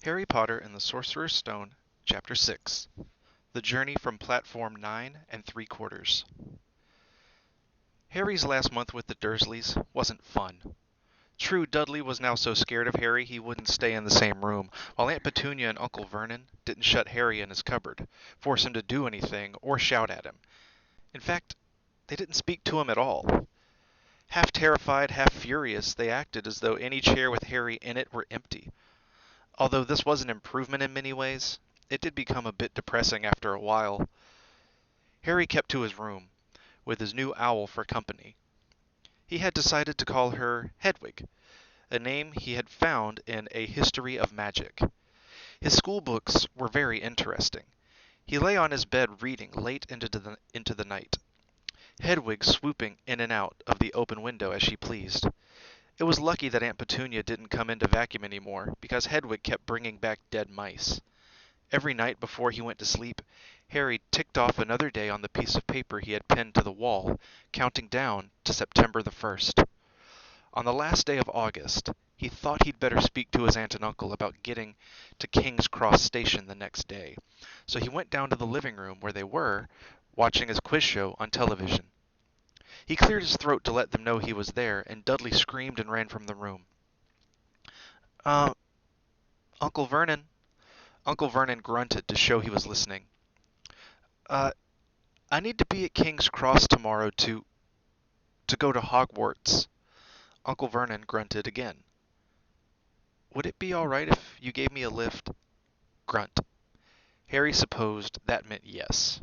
Harry Potter and the Sorcerer's Stone, Chapter 6. The Journey from Platform 9 and 3/4. Harry's last month with the Dursleys wasn't fun. True, Dudley was now so scared of Harry he wouldn't stay in the same room, while Aunt Petunia and Uncle Vernon didn't shut Harry in his cupboard, force him to do anything, or shout at him. In fact, they didn't speak to him at all. Half terrified, half furious, they acted as though any chair with Harry in it were empty. Although this was an improvement in many ways, it did become a bit depressing after a while. Harry kept to his room, with his new owl for company. He had decided to call her Hedwig, a name he had found in A History of Magic. His school books were very interesting. He lay on his bed reading late into the night, Hedwig swooping in and out of the open window as she pleased. It was lucky that Aunt Petunia didn't come in to vacuum anymore, because Hedwig kept bringing back dead mice. Every night before he went to sleep, Harry ticked off another day on the piece of paper he had pinned to the wall, counting down to September the 1st. On the last day of August, he thought he'd better speak to his aunt and uncle about getting to King's Cross Station the next day, so he went down to the living room where they were, watching his quiz show on television. He cleared his throat to let them know he was there, and Dudley screamed and ran from the room. Uh, Uncle Vernon. Uncle Vernon grunted to show he was listening. Uh, I need to be at King's Cross tomorrow to go to Hogwarts. Uncle Vernon grunted again. Would it be all right if you gave me a lift? Grunt. Harry supposed that meant yes.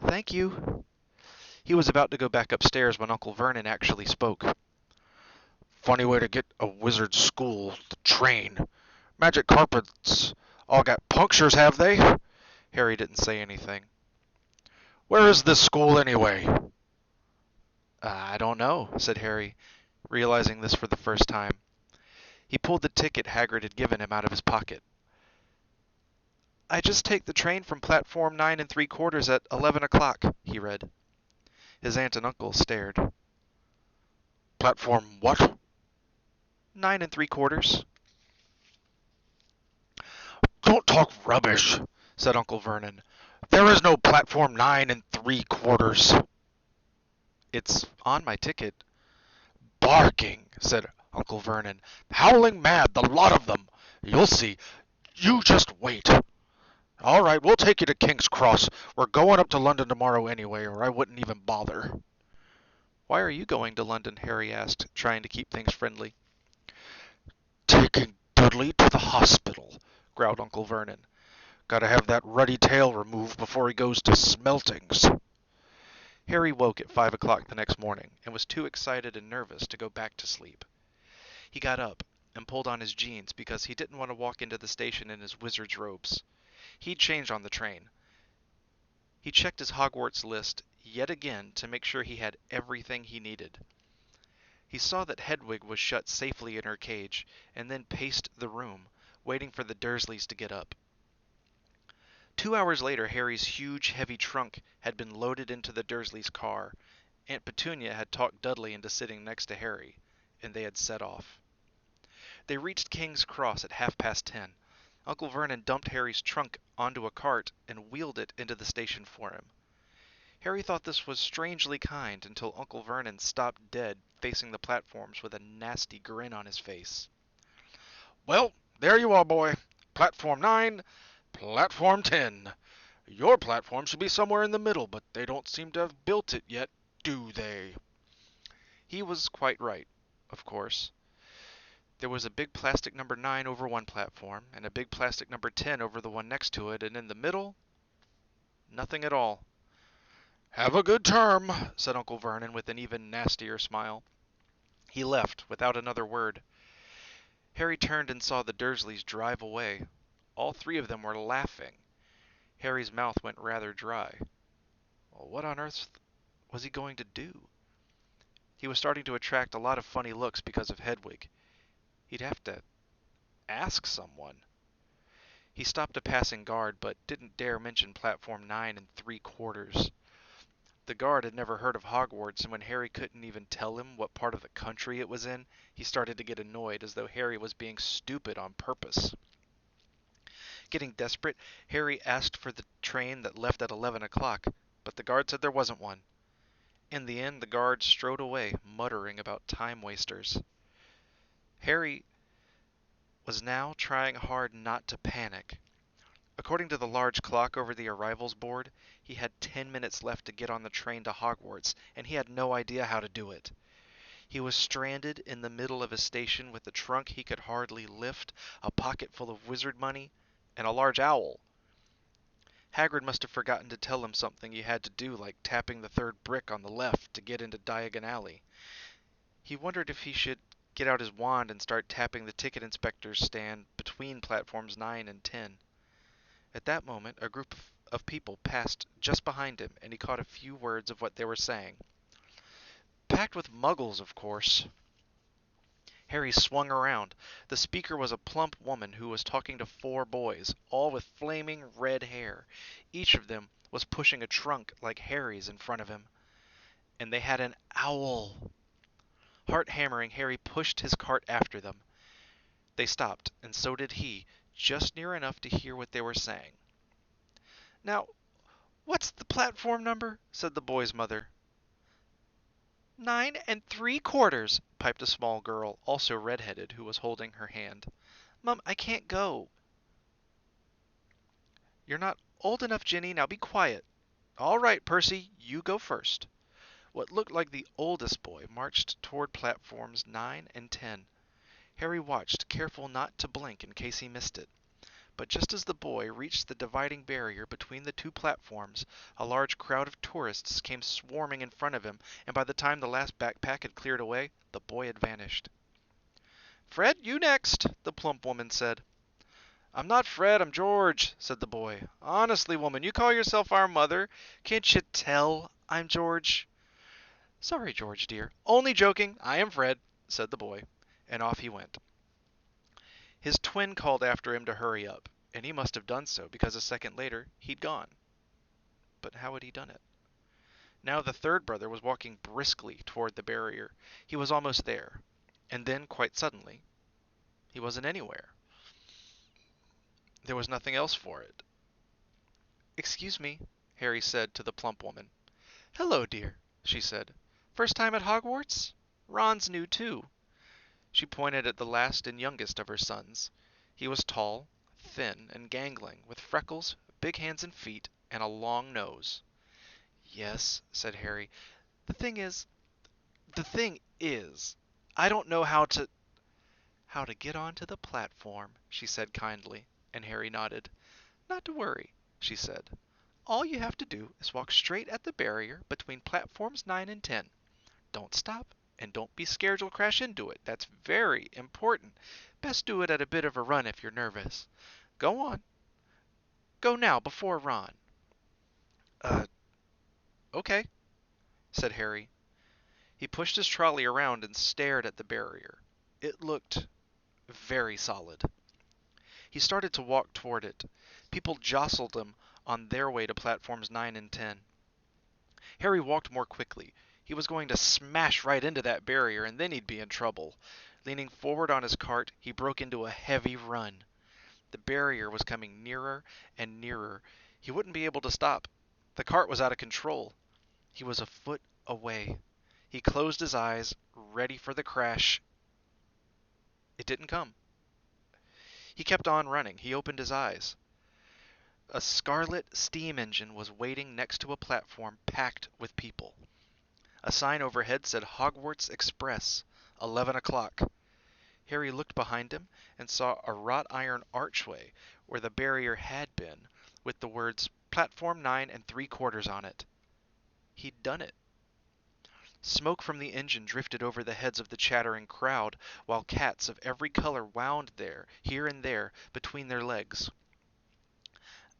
Thank you. He was about to go back upstairs when Uncle Vernon actually spoke. Funny way to get a wizard's school, the train. Magic carpets all got punctures, have they? Harry didn't say anything. Where is this school, anyway? I don't know, said Harry, realizing this for the first time. He pulled the ticket Hagrid had given him out of his pocket. I just take the train from platform 9 and 3/4 at 11 o'clock, he read. His aunt and uncle stared. Platform what? 9 and 3/4. Don't talk rubbish, said Uncle Vernon. There is no platform 9 and 3/4. It's on my ticket. Barking, said Uncle Vernon. Howling mad, the lot of them. You'll see. You just wait. All right, we'll take you to King's Cross. We're going up to London tomorrow anyway, or I wouldn't even bother. Why are you going to London? Harry asked, trying to keep things friendly. Taking Dudley to the hospital, growled Uncle Vernon. Gotta have that ruddy tail removed before he goes to Smeltings. Harry woke at 5 o'clock the next morning and was too excited and nervous to go back to sleep. He got up and pulled on his jeans because he didn't want to walk into the station in his wizard's robes. He'd change on the train. He checked his Hogwarts list yet again to make sure he had everything he needed. He saw that Hedwig was shut safely in her cage, and then paced the room, waiting for the Dursleys to get up. 2 hours later, Harry's huge, heavy trunk had been loaded into the Dursleys' car. Aunt Petunia had talked Dudley into sitting next to Harry, and they had set off. They reached King's Cross at 10:30. Uncle Vernon dumped Harry's trunk onto a cart and wheeled it into the station for him. Harry thought this was strangely kind until Uncle Vernon stopped dead facing the platforms with a nasty grin on his face. Well, there you are, boy. Platform 9, Platform 10. Your platform should be somewhere in the middle, but they don't seem to have built it yet, do they? He was quite right, of course. There was a big plastic number 9 over one platform, and a big plastic number 10 over the one next to it, and in the middle, nothing at all. Have a good term, said Uncle Vernon with an even nastier smile. He left without another word. Harry turned and saw the Dursleys drive away. All three of them were laughing. Harry's mouth went rather dry. Well, what on earth was he going to do? He was starting to attract a lot of funny looks because of Hedwig. He'd have to ask someone. He stopped a passing guard, but didn't dare mention platform 9 and 3/4. The guard had never heard of Hogwarts, and when Harry couldn't even tell him what part of the country it was in, he started to get annoyed, as though Harry was being stupid on purpose. Getting desperate, Harry asked for the train that left at 11 o'clock, but the guard said there wasn't one. In the end, the guard strode away, muttering about time wasters. Harry was now trying hard not to panic. According to the large clock over the arrivals board, he had 10 minutes left to get on the train to Hogwarts, and he had no idea how to do it. He was stranded in the middle of a station with a trunk he could hardly lift, a pocket full of wizard money, and a large owl. Hagrid must have forgotten to tell him something he had to do, like tapping the third brick on the left to get into Diagon Alley. He wondered if he should get out his wand and start tapping the ticket inspector's stand between platforms 9 and 10. At that moment, a group of people passed just behind him, and he caught a few words of what they were saying. Packed with muggles, of course. Harry swung around. The speaker was a plump woman who was talking to 4 boys, all with flaming red hair. Each of them was pushing a trunk like Harry's in front of him. And they had an owl. Heart hammering, Harry pushed his cart after them. They stopped, and so did he, just near enough to hear what they were saying. "Now, what's the platform number?" said the boy's mother. 9 3/4, piped a small girl, also red-headed, who was holding her hand. "Mum, I can't go." "You're not old enough, Ginny. Now be quiet." "All right, Percy, you go first." What looked like the oldest boy marched toward platforms 9 and 10. Harry watched, careful not to blink in case he missed it. But just as the boy reached the dividing barrier between the 2 platforms, a large crowd of tourists came swarming in front of him, and by the time the last backpack had cleared away, the boy had vanished. "Fred, you next," the plump woman said. "I'm not Fred, I'm George," said the boy. "Honestly, woman, you call yourself our mother. Can't you tell I'm George?" "Sorry, George, dear. Only joking. I am Fred," said the boy, and off he went. His twin called after him to hurry up, and he must have done so, because a second later he'd gone. But how had he done it? Now the third brother was walking briskly toward the barrier. He was almost there, and then, quite suddenly, he wasn't anywhere. There was nothing else for it. "Excuse me," Harry said to the plump woman. "Hello, dear," she said. "First time at Hogwarts? Ron's new, too." She pointed at the last and youngest of her sons. He was tall, thin, and gangling, with freckles, big hands and feet, and a long nose. "Yes," said Harry. The thing is, I don't know how to—" "How to get onto the platform," she said kindly, and Harry nodded. "Not to worry," she said. "All you have to do is walk straight at the barrier between platforms 9 and 10. Don't stop, and don't be scared you'll crash into it. That's very important. Best do it at a bit of a run if you're nervous. Go on. Go now, before Ron." Uh, okay," said Harry. He pushed his trolley around and stared at the barrier. It looked very solid. He started to walk toward it. People jostled him on their way to platforms 9 and 10. Harry walked more quickly. He was going to smash right into that barrier, and then he'd be in trouble. Leaning forward on his cart, he broke into a heavy run. The barrier was coming nearer and nearer. He wouldn't be able to stop. The cart was out of control. He was a foot away. He closed his eyes, ready for the crash. It didn't come. He kept on running. He opened his eyes. A scarlet steam engine was waiting next to a platform packed with people. A sign overhead said Hogwarts Express, 11 o'clock. Harry looked behind him and saw a wrought iron archway where the barrier had been, with the words Platform 9 3/4 on it. He'd done it. Smoke from the engine drifted over the heads of the chattering crowd, while cats of every color wound there, here and there, between their legs.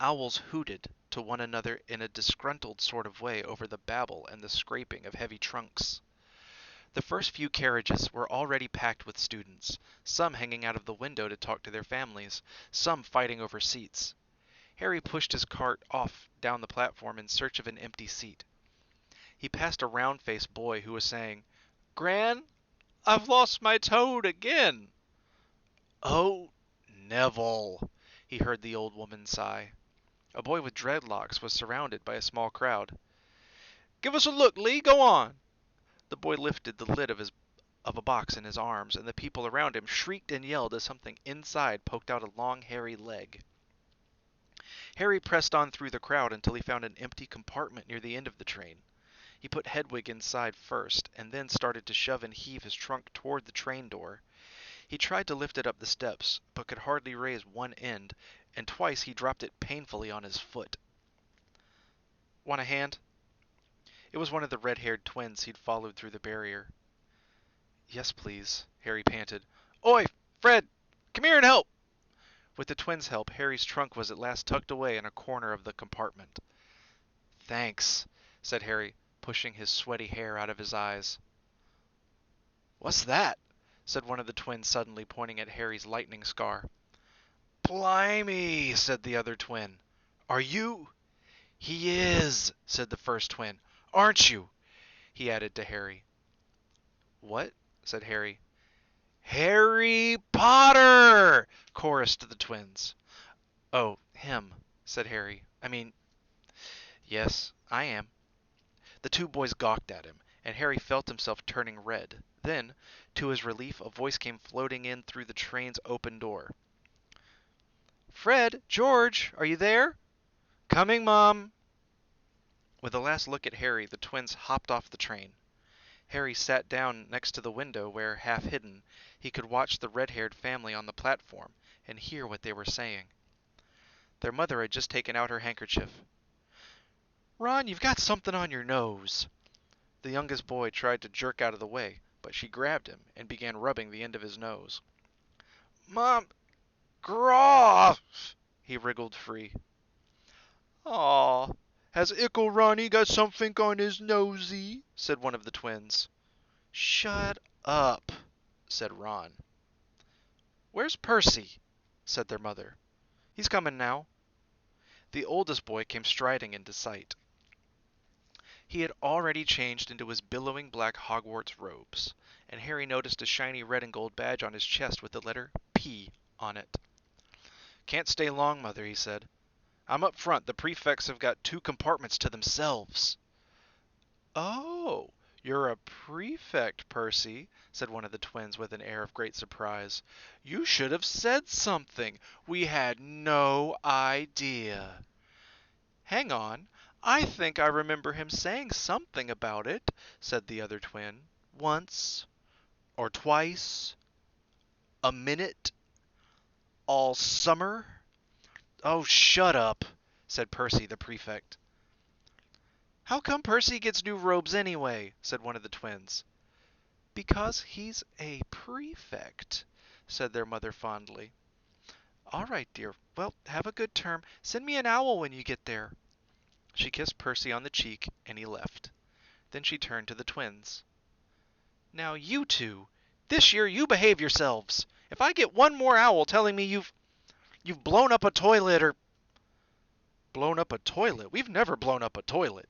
Owls hooted to one another in a disgruntled sort of way over the babble and the scraping of heavy trunks. The first few carriages were already packed with students, some hanging out of the window to talk to their families, some fighting over seats. Harry pushed his cart off down the platform in search of an empty seat. He passed a round-faced boy who was saying, "Gran, I've lost my toad again." "Oh, Neville." he heard the old woman sigh. A boy with dreadlocks was surrounded by a small crowd. "Give us a look, Lee. Go on." The boy lifted the lid of a box in his arms, and the people around him shrieked and yelled as something inside poked out a long, hairy leg. Harry pressed on through the crowd until he found an empty compartment near the end of the train. He put Hedwig inside first, and then started to shove and heave his trunk toward the train door. He tried to lift it up the steps, but could hardly raise one end, and twice he dropped it painfully on his foot. "Want a hand?" It was one of the red-haired twins he'd followed through the barrier. "Yes, please," Harry panted. "Oi, Fred! Come here and help!" With the twins' help, Harry's trunk was at last tucked away in a corner of the compartment. "Thanks," said Harry, pushing his sweaty hair out of his eyes. "What's that?" said one of the twins suddenly, pointing at Harry's lightning scar. "Blimey!" said the other twin. "Are you—" "He is," said the first twin. "Aren't you?" he added to Harry. "What?" said Harry. "Harry Potter!" chorused the twins. "Oh, him," said Harry. Yes, I am." The two boys gawked at him, and Harry felt himself turning red. Then, to his relief, a voice came floating in through the train's open door. "Fred! George! Are you there?" "Coming, Mom." With a last look at Harry, the twins hopped off the train. Harry sat down next to the window where, half hidden, he could watch the red-haired family on the platform and hear what they were saying. Their mother had just taken out her handkerchief. "Ron, you've got something on your nose." The youngest boy tried to jerk out of the way, but she grabbed him and began rubbing the end of his nose. "Mom, graw!" He wriggled free. "Aw, has Ickle Ronnie got something on his nosey?" said one of the twins. "Shut up," said Ron. "Where's Percy?" said their mother. "He's coming now." The oldest boy came striding into sight. He had already changed into his billowing black Hogwarts robes, and Harry noticed a shiny red and gold badge on his chest with the letter P on it. "Can't stay long, Mother," he said. "I'm up front. The prefects have got 2 compartments to themselves." "Oh, you're a prefect, Percy," said one of the twins with an air of great surprise. "You should have said something. We had no idea." "Hang on. I think I remember him saying something about it," said the other twin. "Once. Or twice. A minute. All summer." "Oh, shut up," said Percy the prefect. "How come Percy gets new robes anyway?" said one of the twins. "Because he's a prefect," said their mother fondly. "All right, dear. Well, have a good term. Send me an owl when you get there." She kissed Percy on the cheek, and he left. Then she turned to the twins. "Now you two, this year you behave yourselves. If I get one more owl telling me you've blown up a toilet or—" "Blown up a toilet? We've never blown up a toilet."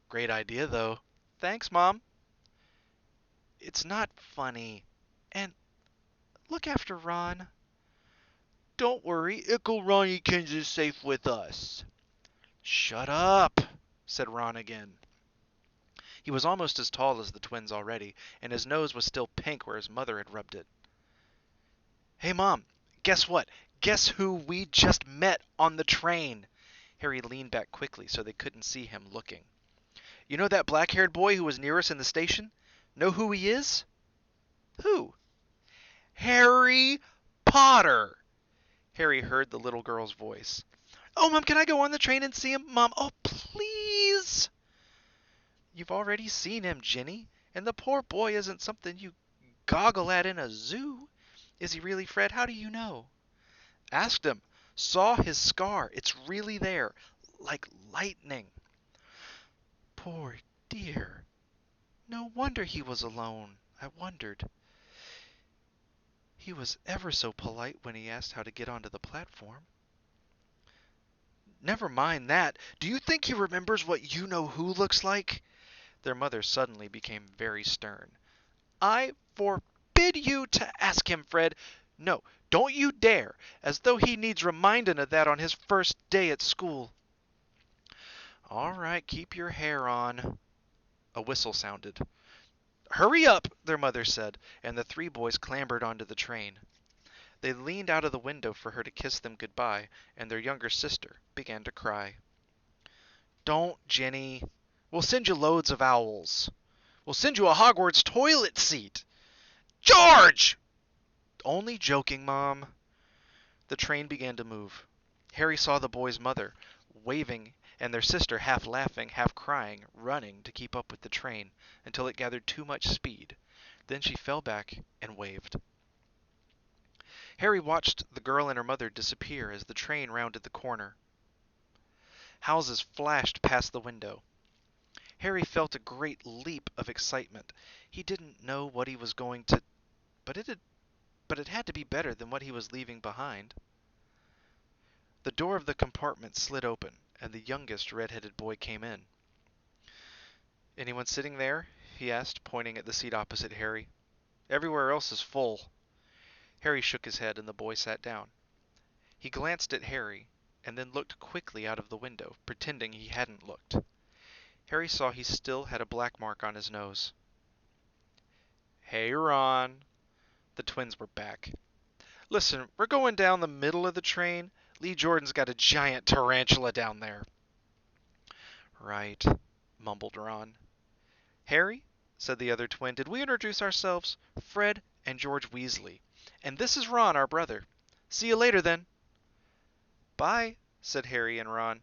"Great idea, though." "Thanks, Mom." "It's not funny. And look after Ron." "Don't worry, Ickle Ronnykins is safe with us." "Shut up," said Ron again. He was almost as tall as the twins already, and his nose was still pink where his mother had rubbed it. "Hey, Mom, guess what? Guess who we just met on the train?" Harry leaned back quickly so they couldn't see him looking. "You know that black-haired boy who was near us in the station? Know who he is?" "Who?" "Harry Potter!" Harry heard the little girl's voice. "Oh, Mom, can I go on the train and see him? Mom, oh, please!" "You've already seen him, Jenny, and the poor boy isn't something you goggle at in a zoo. Is he really, Fred? How do you know?" "Asked him. Saw his scar. It's really there. Like lightning." "Poor dear. No wonder he was alone. I wondered. He was ever so polite when he asked how to get onto the platform." "Never mind that. Do you think he remembers what you-know-who looks like?" Their mother suddenly became very stern. "I forbid you to ask him, Fred. No, don't you dare! As though he needs remindin' of that on his first day at school. All right, keep your hair on. A whistle sounded. Hurry up, their mother said, and the three boys clambered onto the train. They leaned out of the window for her to kiss them goodbye, and their younger sister began to cry. Don't, Jenny. We'll send you loads of owls. We'll send you a Hogwarts toilet seat. George! Only joking, Mom. The train began to move. Harry saw the boy's mother, waving, and their sister, half laughing, half crying, running to keep up with the train until it gathered too much speed. Then she fell back and waved. Harry watched the girl and her mother disappear as the train rounded the corner. Houses flashed past the window. Harry felt a great leap of excitement. He didn't know what he was going to, but it had to be better than what he was leaving behind. The door of the compartment slid open, and the youngest red-headed boy came in. Anyone sitting there? He asked, pointing at the seat opposite Harry. Everywhere else is full. Harry shook his head, and the boy sat down. He glanced at Harry, and then looked quickly out of the window, pretending he hadn't looked. Harry saw he still had a black mark on his nose. Hey, Ron. The twins were back. Listen, we're going down the middle of the train. Lee Jordan's got a giant tarantula down there. Right, mumbled Ron. Harry, said the other twin, did we introduce ourselves? Fred and George Weasley. And this is Ron, our brother. See you later, then. Bye, said Harry and Ron.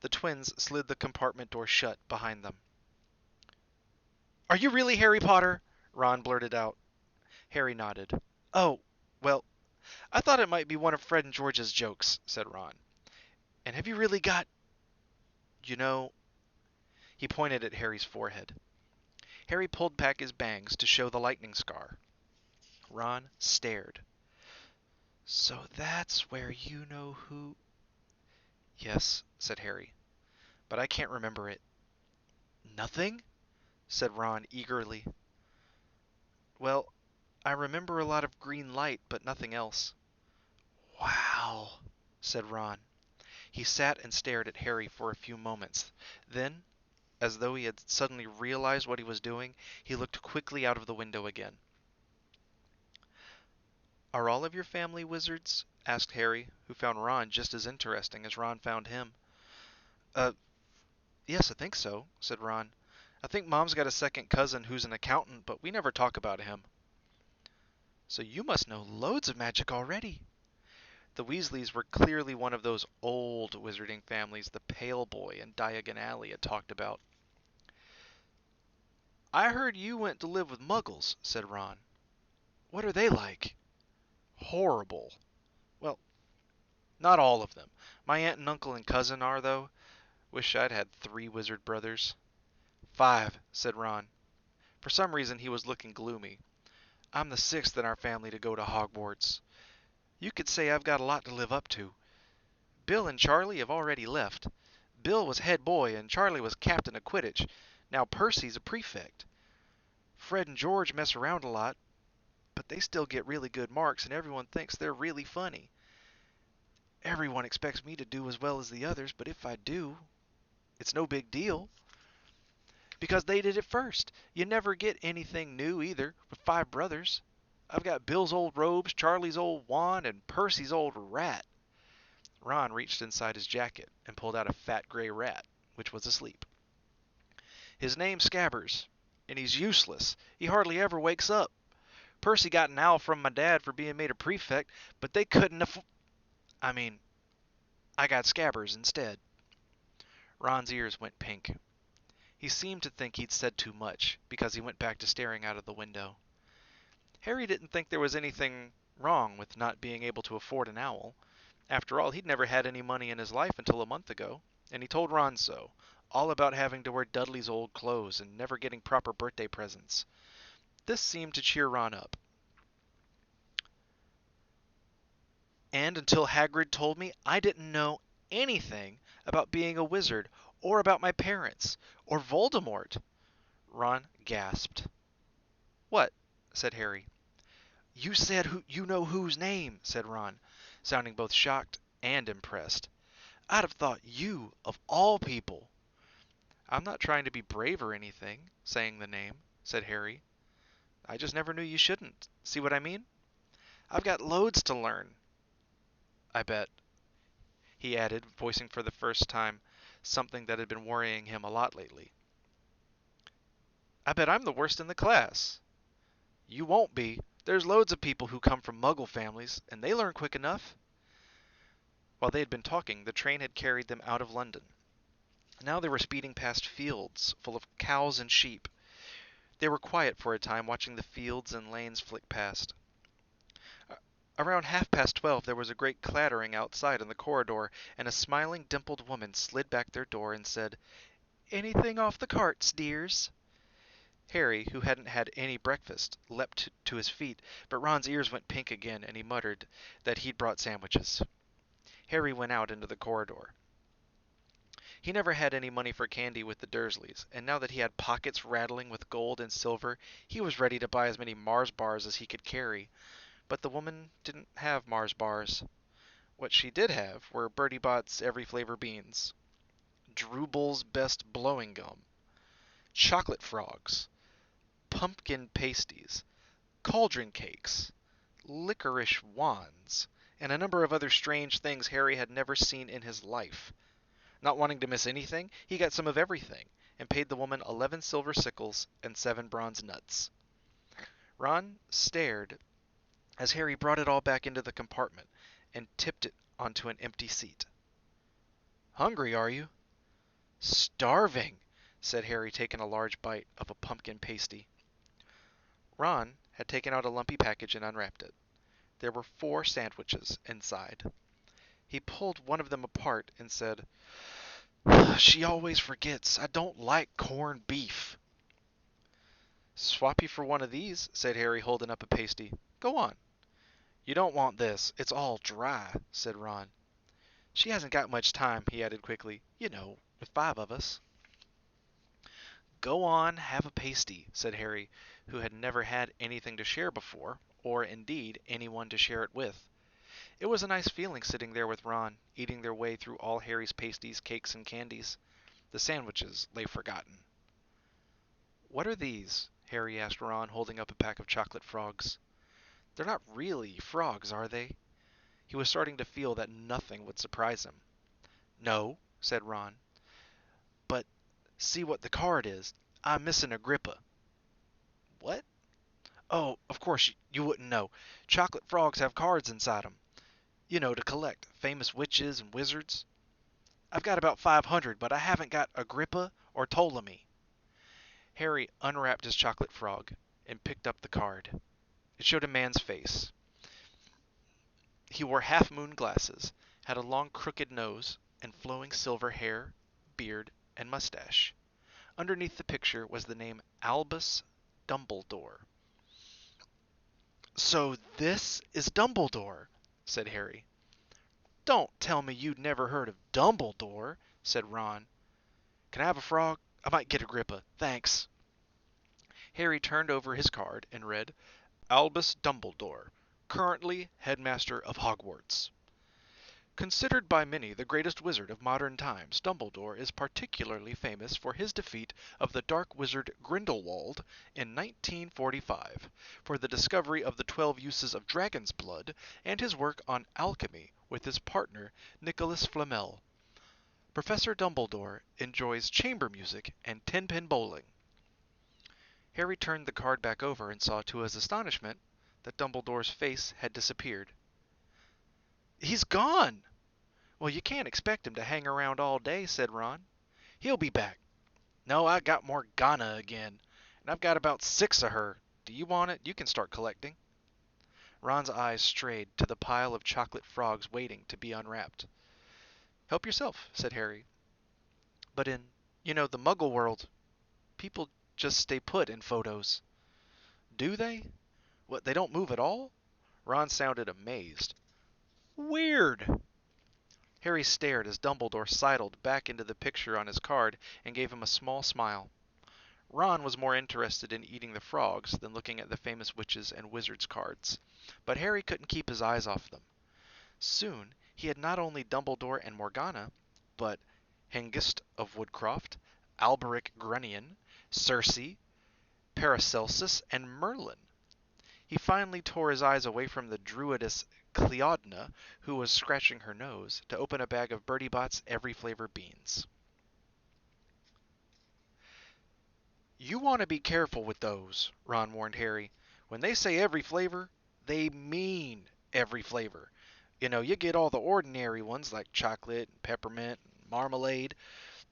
The twins slid the compartment door shut behind them. Are you really Harry Potter? Ron blurted out. Harry nodded. Oh, well, I thought it might be one of Fred and George's jokes, said Ron. And have you really got... You know... He pointed at Harry's forehead. Harry pulled back his bangs to show the lightning scar. Ron stared. So that's where you know who... Yes, said Harry, but I can't remember it. Nothing? Said Ron eagerly. Well, I remember a lot of green light, but nothing else. Wow, said Ron. He sat and stared at Harry for a few moments. Then, as though he had suddenly realized what he was doing, he looked quickly out of the window again. Are all of your family wizards? Asked Harry, who found Ron just as interesting as Ron found him. Yes, I think so, said Ron. I think Mom's got a second cousin who's an accountant, but we never talk about him. So you must know loads of magic already. The Weasleys were clearly one of those old wizarding families the Pale Boy and Diagon Alley had talked about. I heard you went to live with Muggles, said Ron. What are they like? Horrible. Well, not all of them. My aunt and uncle and cousin are, though. Wish I'd had 3 wizard brothers. 5, said Ron. For some reason he was looking gloomy. I'm the 6th in our family to go to Hogwarts. You could say I've got a lot to live up to. Bill and Charlie have already left. Bill was head boy and Charlie was captain of Quidditch. Now Percy's a prefect. Fred and George mess around a lot, but they still get really good marks and everyone thinks they're really funny. Everyone expects me to do as well as the others, but if I do, it's no big deal. Because they did it first. You never get anything new either with 5 brothers. I've got Bill's old robes, Charlie's old wand, and Percy's old rat. Ron reached inside his jacket and pulled out a fat gray rat, which was asleep. His name's Scabbers, and he's useless. He hardly ever wakes up. Percy got an owl from my dad for being made a prefect, but they couldn't I got Scabbers instead. Ron's ears went pink. He seemed to think he'd said too much, because he went back to staring out of the window. Harry didn't think there was anything wrong with not being able to afford an owl. After all, he'd never had any money in his life until a month ago, and he told Ron so, all about having to wear Dudley's old clothes and never getting proper birthday presents. This seemed to cheer Ron up. And until Hagrid told me, I didn't know anything about being a wizard, or about my parents, or Voldemort. Ron gasped. What? Said Harry. You said you know whose name, said Ron, sounding both shocked and impressed. I'd have thought you, of all people. I'm not trying to be brave or anything, saying the name, said Harry. I just never knew you shouldn't. See what I mean? I've got loads to learn. I bet, he added, voicing for the first time something that had been worrying him a lot lately. I bet I'm the worst in the class. You won't be. There's loads of people who come from Muggle families, and they learn quick enough. While they had been talking, the train had carried them out of London. Now they were speeding past fields full of cows and sheep. They were quiet for a time, watching the fields and lanes flick past. Around 12:30 there was a great clattering outside in the corridor, and a smiling, dimpled woman slid back their door and said, "Anything off the carts, dears?" Harry, who hadn't had any breakfast, leapt to his feet, but Ron's ears went pink again, and he muttered that he'd brought sandwiches. Harry went out into the corridor. He never had any money for candy with the Dursleys, and now that he had pockets rattling with gold and silver, he was ready to buy as many Mars bars as he could carry. But the woman didn't have Mars bars. What she did have were Bertie Bott's every flavor beans, Drubel's best blowing gum, chocolate frogs, pumpkin pasties, cauldron cakes, licorice wands, and a number of other strange things Harry had never seen in his life. Not wanting to miss anything, he got some of everything, and paid the woman 11 silver sickles and 7 bronze nuts. Ron stared as Harry brought it all back into the compartment and tipped it onto an empty seat. Hungry, are you? Starving, said Harry, taking a large bite of a pumpkin pasty. Ron had taken out a lumpy package and unwrapped it. There were 4 sandwiches inside. He pulled one of them apart and said, "She always forgets. I don't like corned beef." "Swap you for one of these," said Harry, holding up a pasty. "Go on." "You don't want this. It's all dry," said Ron. "She hasn't got much time," he added quickly. "You know, with 5 of us." "Go on, have a pasty," said Harry, who had never had anything to share before, or, indeed, anyone to share it with. It was a nice feeling sitting there with Ron, eating their way through all Harry's pasties, cakes, and candies. The sandwiches lay forgotten. "What are these?" Harry asked Ron, holding up a pack of chocolate frogs. "They're not really frogs, are they?" He was starting to feel that nothing would surprise him. "No," said Ron. "But see what the card is. I'm missing Agrippa." "What?" "Oh, of course you wouldn't know. Chocolate frogs have cards inside 'em. You know, to collect famous witches and wizards. I've got about 500, but I haven't got Agrippa or Ptolemy." Harry unwrapped his chocolate frog and picked up the card. It showed a man's face. He wore half-moon glasses, had a long crooked nose, and flowing silver hair, beard, and mustache. Underneath the picture was the name Albus Dumbledore. "So this is Dumbledore," said Harry. "Don't tell me you'd never heard of Dumbledore," said Ron. "Can I have a frog? I might get Agrippa. Thanks." Harry turned over his card and read, "Albus Dumbledore, currently headmaster of Hogwarts. Considered by many the greatest wizard of modern times, Dumbledore is particularly famous for his defeat of the dark wizard Grindelwald in 1945, for the discovery of the 12 uses of dragon's blood, and his work on alchemy with his partner Nicholas Flamel. Professor Dumbledore enjoys chamber music and ten-pin bowling." Harry turned the card back over and saw, to his astonishment, that Dumbledore's face had disappeared. "He's gone!" "Well, you can't expect him to hang around all day," said Ron. "He'll be back. No, I got Morgana again, and I've got about 6 of her. Do you want it? You can start collecting." Ron's eyes strayed to the pile of chocolate frogs waiting to be unwrapped. "Help yourself," said Harry. "But in the Muggle world, people just stay put in photos." "Do they? What, they don't move at all?" Ron sounded amazed. "Weird." Harry stared as Dumbledore sidled back into the picture on his card and gave him a small smile. Ron was more interested in eating the frogs than looking at the famous witches and wizards cards, but Harry couldn't keep his eyes off them. Soon he had not only Dumbledore and Morgana, but Hengist of Woodcroft, Alberic Grunion, Circe, Paracelsus, and Merlin. He finally tore his eyes away from the druidess Cleodna, who was scratching her nose, to open a bag of Bertie Bott's every flavor beans. "You want to be careful with those," Ron warned Harry. "When they say every flavor, they mean every flavor. You get all the ordinary ones like chocolate, and peppermint, and marmalade,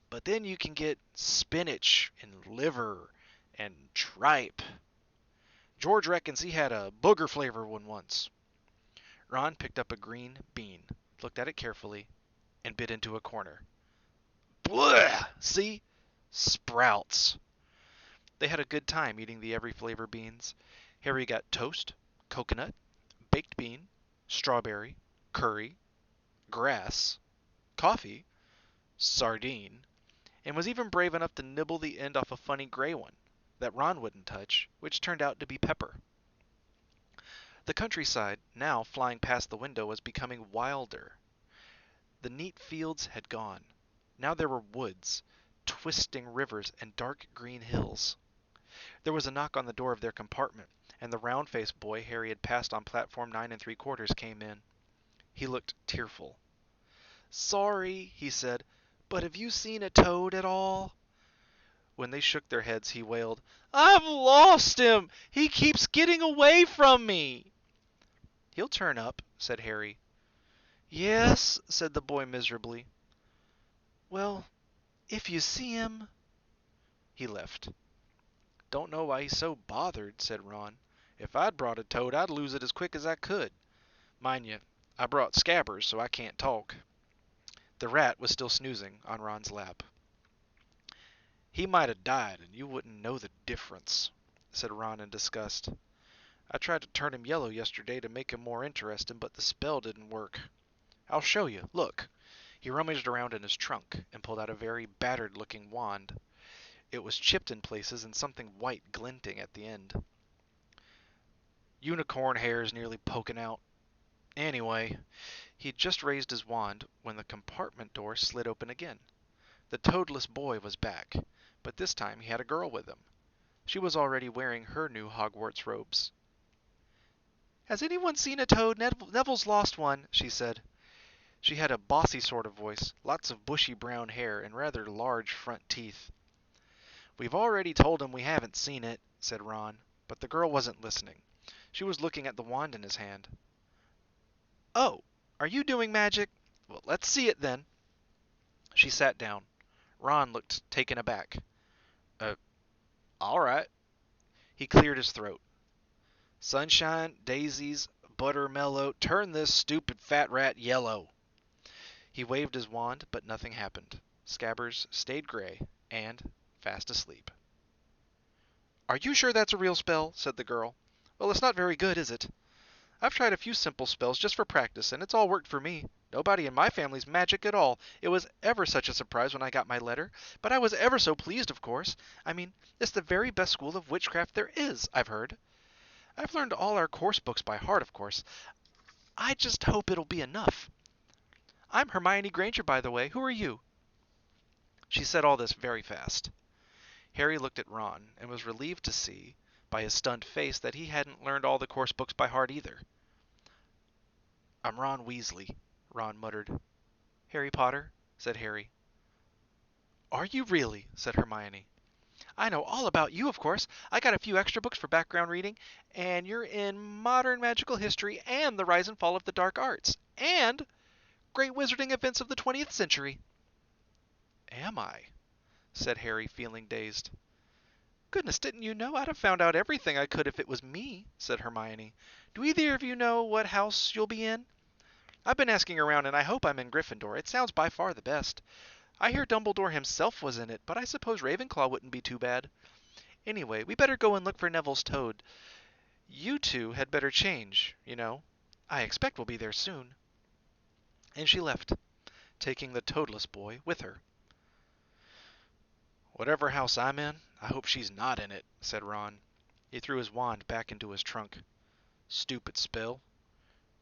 but then you can get spinach and liver and tripe. George reckons he had a booger flavor one once." Ron picked up a green bean, looked at it carefully, and bit into a corner. "Blech! See? Sprouts." They had a good time eating the every flavor beans. Harry got toast, coconut, baked bean, strawberry, curry, grass, coffee, sardine, and was even brave enough to nibble the end off a funny gray one that Ron wouldn't touch, which turned out to be pepper. The countryside, now flying past the window, was becoming wilder. The neat fields had gone. Now there were woods, twisting rivers, and dark green hills. There was a knock on the door of their compartment, and the round-faced boy Harry had passed on platform 9 3/4 came in. He looked tearful. "Sorry," he said, "but have you seen a toad at all?" When they shook their heads, he wailed, "I've lost him! He keeps getting away from me!" "He'll turn up," said Harry. "Yes," said the boy miserably. "Well, if you see him—" He left. "Don't know why he's so bothered," said Ron. "If I'd brought a toad, I'd lose it as quick as I could. Mind you, I brought Scabbers, so I can't talk." The rat was still snoozing on Ron's lap. "He might have died, and you wouldn't know the difference," said Ron in disgust. "I tried to turn him yellow yesterday to make him more interesting, but the spell didn't work. I'll show you. Look." He rummaged around in his trunk and pulled out a very battered-looking wand. It was chipped in places and something white glinting at the end. "Unicorn hairs nearly poking out. Anyway," he'd just raised his wand when the compartment door slid open again. The toadless boy was back, but this time he had a girl with him. She was already wearing her new Hogwarts robes. "Has anyone seen a toad? Neville's lost one," she said. She had a bossy sort of voice, lots of bushy brown hair, and rather large front teeth. "We've already told him we haven't seen it," said Ron, but the girl wasn't listening. She was looking at the wand in his hand. "Oh, are you doing magic? Well, let's see it then." She sat down. Ron looked taken aback. "Uh, all right." He cleared his throat. "Sunshine, daisies, buttermellow, turn this stupid fat rat yellow." He waved his wand, but nothing happened. Scabbers stayed gray and fast asleep. "Are you sure that's a real spell?" said the girl. "Well, it's not very good, is it? I've tried a few simple spells just for practice, and it's all worked for me. Nobody in my family's magic at all. It was ever such a surprise when I got my letter, but I was ever so pleased, of course. I mean, it's the very best school of witchcraft there is, I've heard. I've learned all our course books by heart, of course. I just hope it'll be enough. I'm Hermione Granger, by the way. Who are you?" She said all this very fast. Harry looked at Ron and was relieved to see, by his stunned face, that he hadn't learned all the course books by heart either. "I'm Ron Weasley," Ron muttered. "Harry Potter," said Harry. "Are you really?" said Hermione. "I know all about you, of course. I got a few extra books for background reading, and you're in modern magical history and the rise and fall of the dark arts, and great wizarding events of the 20th century." "Am I?" said Harry, feeling dazed. "Goodness, didn't you know? I'd have found out everything I could if it was me," said Hermione. "Do either of you know what house you'll be in? I've been asking around, and I hope I'm in Gryffindor. It sounds by far the best. I hear Dumbledore himself was in it, but I suppose Ravenclaw wouldn't be too bad. Anyway, we better go and look for Neville's toad. You two had better change, you know. I expect we'll be there soon." And she left, taking the toadless boy with her. Whatever house I'm in, I hope she's not in it, said Ron. He threw his wand back into his trunk. Stupid spell.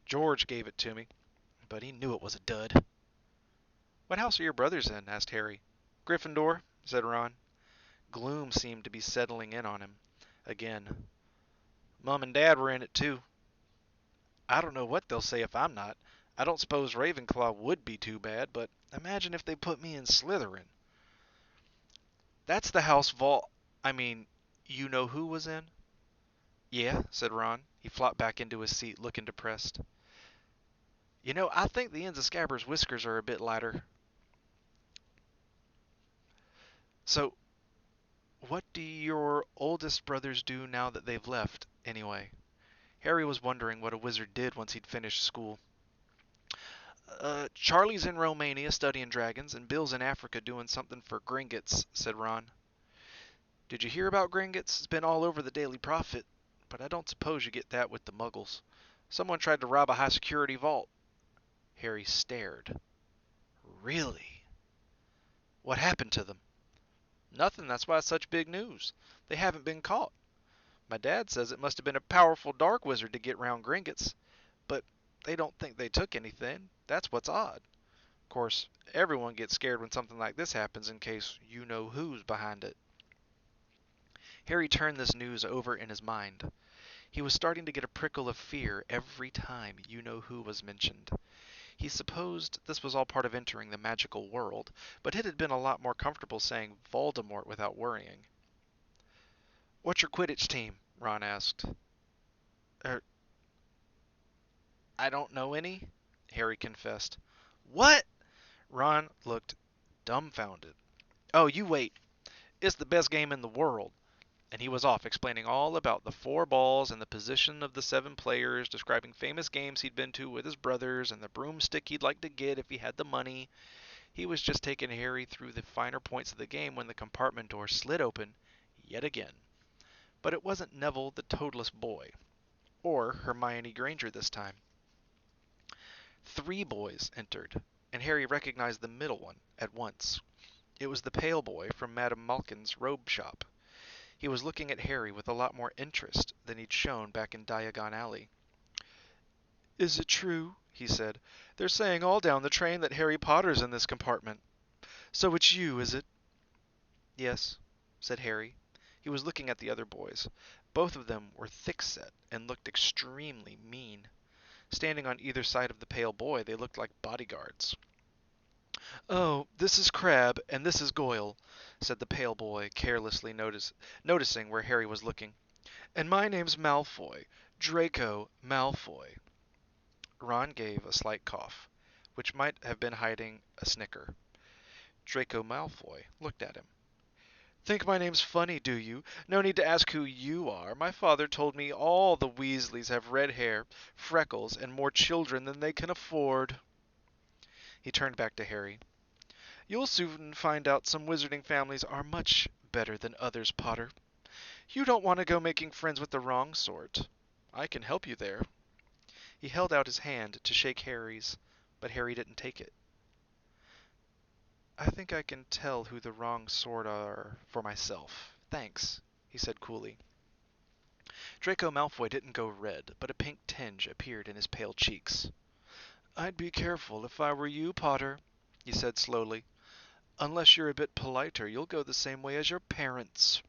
George gave it to me, but he knew it was a dud. What house are your brothers in? Asked Harry. Gryffindor, said Ron. Gloom seemed to be settling in on him again. Mum and Dad were in it too. I don't know what they'll say if I'm not. I don't suppose Ravenclaw would be too bad, but imagine if they put me in Slytherin. That's the house you know who was in? Yeah, said Ron. He flopped back into his seat, looking depressed. You know, I think the ends of Scabbers' whiskers are a bit lighter. So, what do your oldest brothers do now that they've left, anyway? Harry was wondering what a wizard did once he'd finished school. Charlie's in Romania studying dragons, and Bill's in Africa doing something for Gringotts, said Ron. Did you hear about Gringotts? It's been all over the Daily Prophet, but I don't suppose you get that with the Muggles. Someone tried to rob a high-security vault. Harry stared. Really? What happened to them? Nothing, that's why it's such big news. They haven't been caught. My dad says it must have been a powerful dark wizard to get round Gringotts, but they don't think they took anything. That's what's odd. Of course, everyone gets scared when something like this happens in case you know who's behind it. Harry turned this news over in his mind. He was starting to get a prickle of fear every time you know who was mentioned. He supposed this was all part of entering the magical world, but it had been a lot more comfortable saying Voldemort without worrying. What's your Quidditch team? Ron asked. Er, I don't know any, Harry confessed. What? Ron looked dumbfounded. Oh, you wait. It's the best game in the world. And he was off explaining all about the 4 balls and the position of the 7 players, describing famous games he'd been to with his brothers and the broomstick he'd like to get if he had the money. He was just taking Harry through the finer points of the game when the compartment door slid open yet again. But it wasn't Neville the Toadless Boy, or Hermione Granger this time. 3 boys entered, and Harry recognized the middle one at once. It was the pale boy from Madame Malkin's robe shop. He was looking at Harry with a lot more interest than he'd shown back in Diagon Alley. Is it true? He said. They're saying all down the train that Harry Potter's in this compartment. So it's you, is it? Yes, said Harry. He was looking at the other boys. Both of them were thick-set and looked extremely mean. Standing on either side of the pale boy, they looked like bodyguards. Oh, this is Crabbe, and this is Goyle, said the pale boy, carelessly noticing where Harry was looking. And my name's Malfoy, Draco Malfoy. Ron gave a slight cough, which might have been hiding a snicker. Draco Malfoy looked at him. Think my name's funny, do you? No need to ask who you are. My father told me all the Weasleys have red hair, freckles, and more children than they can afford. He turned back to Harry. You'll soon find out some wizarding families are much better than others, Potter. You don't want to go making friends with the wrong sort. I can help you there. He held out his hand to shake Harry's, but Harry didn't take it. I think I can tell who the wrong sort are for myself. Thanks, he said coolly. Draco Malfoy didn't go red, but a pink tinge appeared in his pale cheeks. I'd be careful if I were you, Potter, he said slowly. Unless you're a bit politer, you'll go the same way as your parents.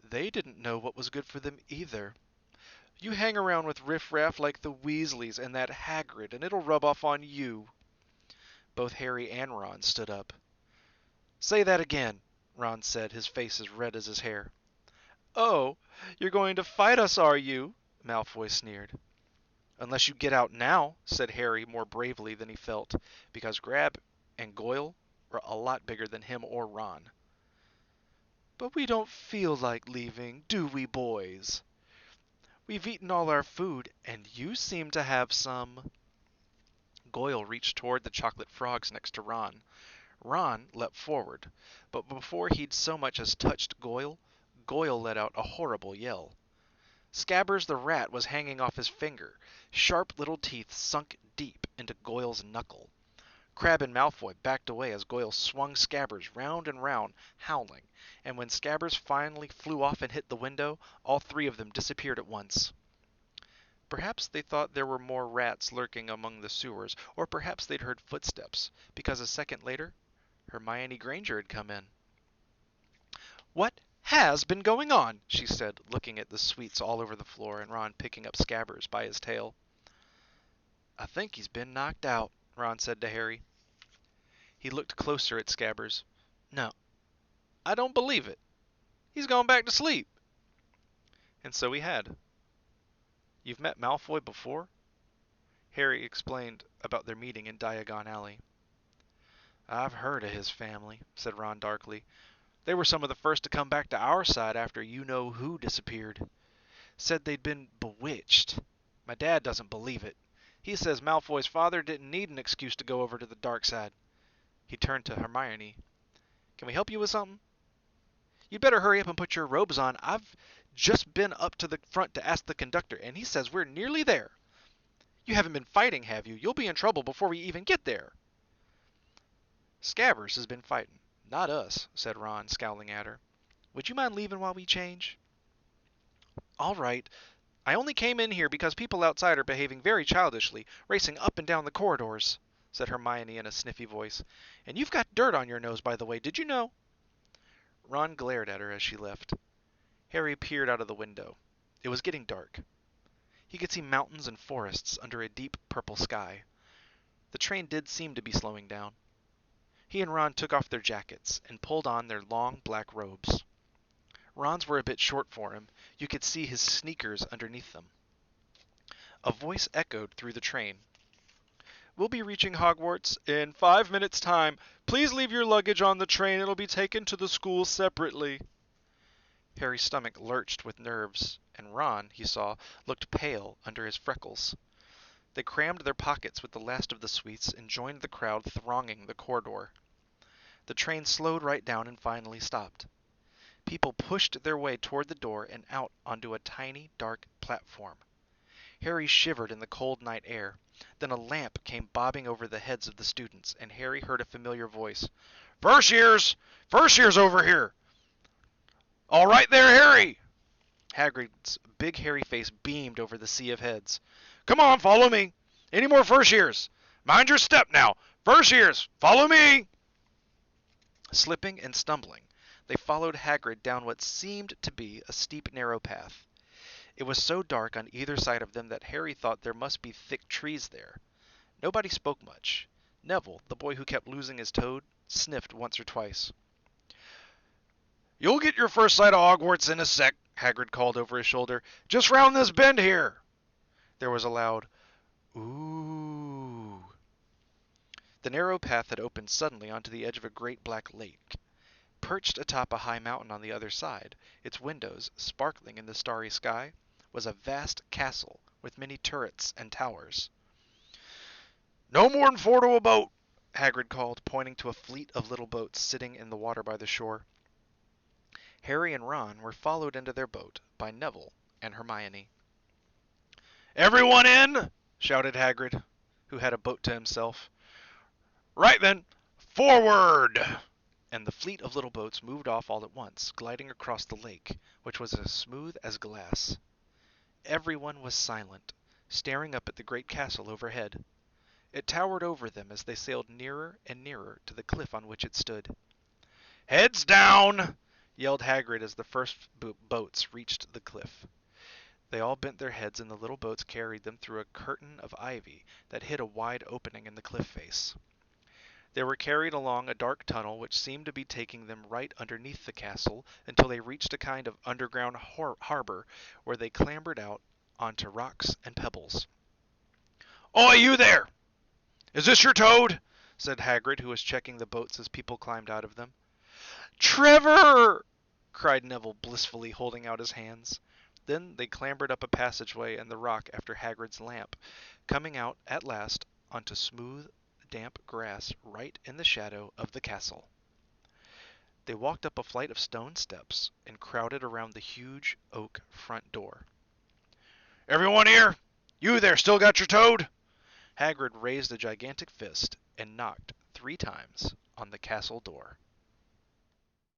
They didn't know what was good for them either. You hang around with riffraff like the Weasleys and that Hagrid, and it'll rub off on you. Both Harry and Ron stood up. Say that again, Ron said, his face as red as his hair. Oh, you're going to fight us, are you? Malfoy sneered. Unless you get out now, said Harry more bravely than he felt, because Crabbe and Goyle were a lot bigger than him or Ron. But we don't feel like leaving, do we, boys? We've eaten all our food, and you seem to have some. Goyle reached toward the chocolate frogs next to Ron. Ron leapt forward, but before he'd so much as touched Goyle, Goyle let out a horrible yell. Scabbers the rat was hanging off his finger, sharp little teeth sunk deep into Goyle's knuckle. Crabbe and Malfoy backed away as Goyle swung Scabbers round and round, howling, and when Scabbers finally flew off and hit the window, all three of them disappeared at once. Perhaps they thought there were more rats lurking among the sewers, or perhaps they'd heard footsteps, because a second later, Hermione Granger had come in. "What has been going on?" she said, looking at the sweets all over the floor and Ron picking up Scabbers by his tail. "I think he's been knocked out," Ron said to Harry. He looked closer at Scabbers. "No, I don't believe it. He's gone back to sleep." And so he had. "You've met Malfoy before?" Harry explained about their meeting in Diagon Alley. "I've heard of his family," said Ron darkly. "They were some of the first to come back to our side after you-know-who disappeared. Said they'd been bewitched. My dad doesn't believe it. He says Malfoy's father didn't need an excuse to go over to the dark side." He turned to Hermione. "Can we help you with something?" "You'd better hurry up and put your robes on. I've just been up to the front to ask the conductor, and he says we're nearly there." "You haven't been fighting, have you? You'll be in trouble before we even get there." "Scabbers has been fighting, not us," said Ron, scowling at her. "Would you mind leaving while we change?" "All right. I only came in here because people outside are behaving very childishly, racing up and down the corridors," said Hermione in a sniffy voice. "And you've got dirt on your nose, by the way. Did you know?" Ron glared at her as she left. Harry peered out of the window. It was getting dark. He could see mountains and forests under a deep purple sky. The train did seem to be slowing down. He and Ron took off their jackets and pulled on their long black robes. Ron's were a bit short for him. You could see his sneakers underneath them. A voice echoed through the train. "We'll be reaching Hogwarts in 5 minutes' time. Please leave your luggage on the train. It'll be taken to the school separately." Harry's stomach lurched with nerves, and Ron, he saw, looked pale under his freckles. They crammed their pockets with the last of the sweets and joined the crowd thronging the corridor. The train slowed right down and finally stopped. People pushed their way toward the door and out onto a tiny, dark platform. Harry shivered in the cold night air. Then a lamp came bobbing over the heads of the students, and Harry heard a familiar voice. "First years! First years over here!" "All right there, Harry!" Hagrid's big hairy face beamed over the sea of heads. "Come on, follow me! Any more first years? Mind your step now! First years, follow me!" Slipping and stumbling, they followed Hagrid down what seemed to be a steep, narrow path. It was so dark on either side of them that Harry thought there must be thick trees there. Nobody spoke much. Neville, the boy who kept losing his toad, sniffed once or twice. "You'll get your first sight of Hogwarts in a sec," Hagrid called over his shoulder. "Just round this bend here." There was a loud, "Ooh." The narrow path had opened suddenly onto the edge of a great black lake. Perched atop a high mountain on the other side, its windows sparkling in the starry sky, was a vast castle with many turrets and towers. "No more'n 4 to a boat," Hagrid called, pointing to a fleet of little boats sitting in the water by the shore. Harry and Ron were followed into their boat by Neville and Hermione. "Everyone in!" shouted Hagrid, who had a boat to himself. "Right then, forward!" And the fleet of little boats moved off all at once, gliding across the lake, which was as smooth as glass. Everyone was silent, staring up at the great castle overhead. It towered over them as they sailed nearer and nearer to the cliff on which it stood. "Heads down!" yelled Hagrid as the first boats reached the cliff. They all bent their heads and the little boats carried them through a curtain of ivy that hid a wide opening in the cliff face. They were carried along a dark tunnel which seemed to be taking them right underneath the castle until they reached a kind of underground harbor where they clambered out onto rocks and pebbles. "Oi, you there! Is this your toad?" said Hagrid, who was checking the boats as people climbed out of them. "Trevor!" cried Neville blissfully, holding out his hands. Then they clambered up a passageway in the rock after Hagrid's lamp, coming out at last onto smooth, damp grass right in the shadow of the castle. They walked up a flight of stone steps and crowded around the huge oak front door. "Everyone here? You there still got your toad?" Hagrid raised a gigantic fist and knocked 3 times on the castle door.